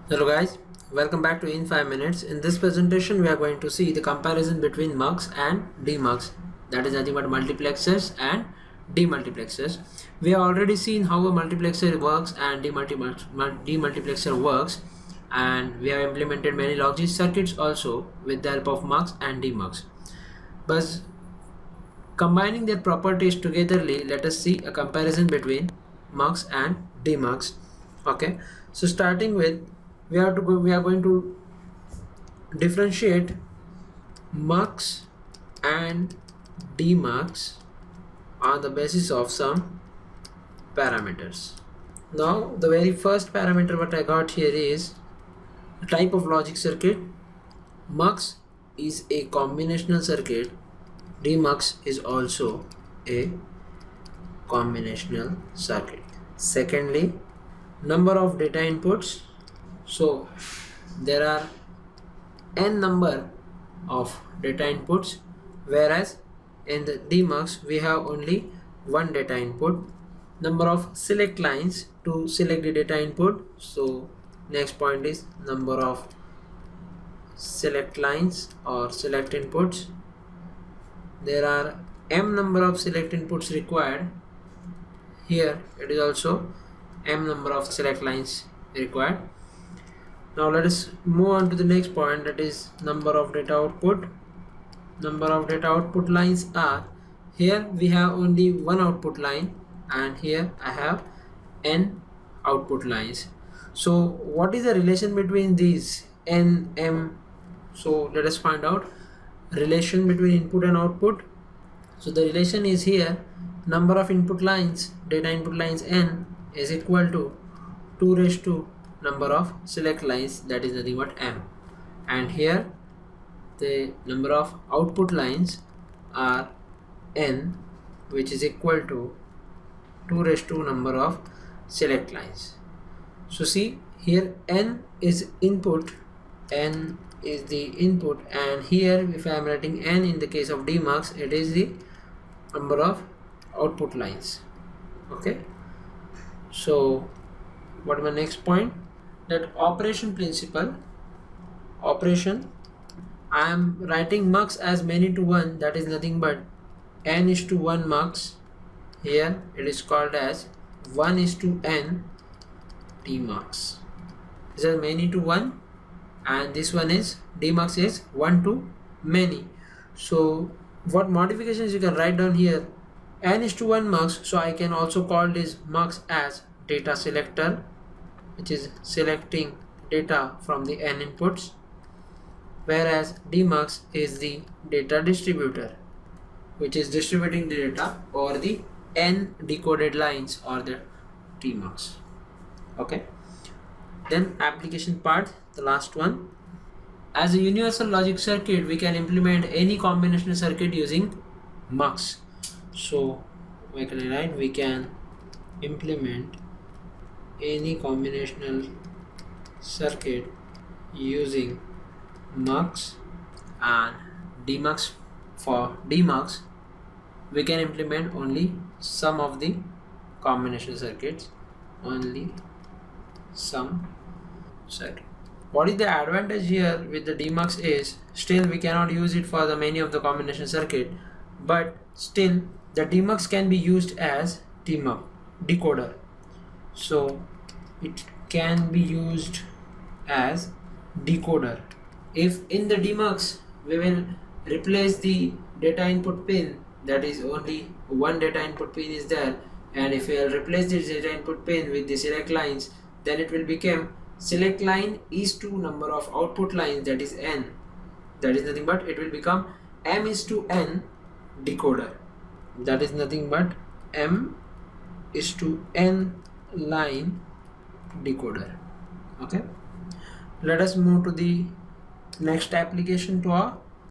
Hello guys, welcome back to In 5 Minutes. In this presentation we are going to see the comparison between mux and demux, that is nothing but multiplexers and demultiplexers. We have already seen how a multiplexer works and demultiplexer works, and we have implemented many logic circuits also with the help of mux and demux. But combining their properties togetherly, let us see a comparison between mux and demux. Okay, so starting with, we are going to differentiate mux and demux on the basis of some parameters. Now the very first parameter what I got here is the type of logic circuit. Mux is a combinational circuit, demux is also a combinational circuit. Secondly, number of data inputs. So there are n number of data inputs, whereas in the demux we have only one data input. Number of select lines to select the data input. So next point is number of select lines or select inputs. There are m number of select inputs required. Here it is also m number of select lines required. Now let us move on to the next point, that is number of data output. Number of data output lines are, here we have only one output line and here I have n output lines. So what is the relation between these n, m? So let us find out relation between input and output. So the relation is here, number of input lines, data input lines n is equal to 2 raised to number of select lines, that is nothing but m, and here the number of output lines are n, which is equal to 2 raised to number of select lines. So see here, n is input, n is the input, and here if I am writing n in the case of demux, it is the number of output lines. Okay, so what is my next point? That operation principle. Operation, I am writing mux as many to one, that is nothing but n is to 1 mux. Here it is called as 1 is to n demux. These are many to 1, and this one is demux is 1 to many. So what modifications you can write down here? N is to 1 mux, so I can also call this mux as data selector, which is selecting data from the n inputs, whereas demux is the data distributor, which is distributing the data over the n decoded lines or the demux. Okay, then application part, the last one. As a universal logic circuit, we can implement any combinational circuit using mux. So we can implement any combinational circuit using mux and demux. For demux, we can implement only some of the combinational circuits, only some circuit. What is the advantage here with the demux is, still we cannot use it for the many of the combination circuit, but still the demux can be used as decoder. So it can be used as decoder. If in the demux we will replace the data input pin, that is only one data input pin is there, and if we will replace this data input pin with the select lines, then it will become select line is to number of output lines, that is n, that is nothing but it will become m is to n decoder, that is nothing but m is to n line decoder. Okay, let us move to the next application to our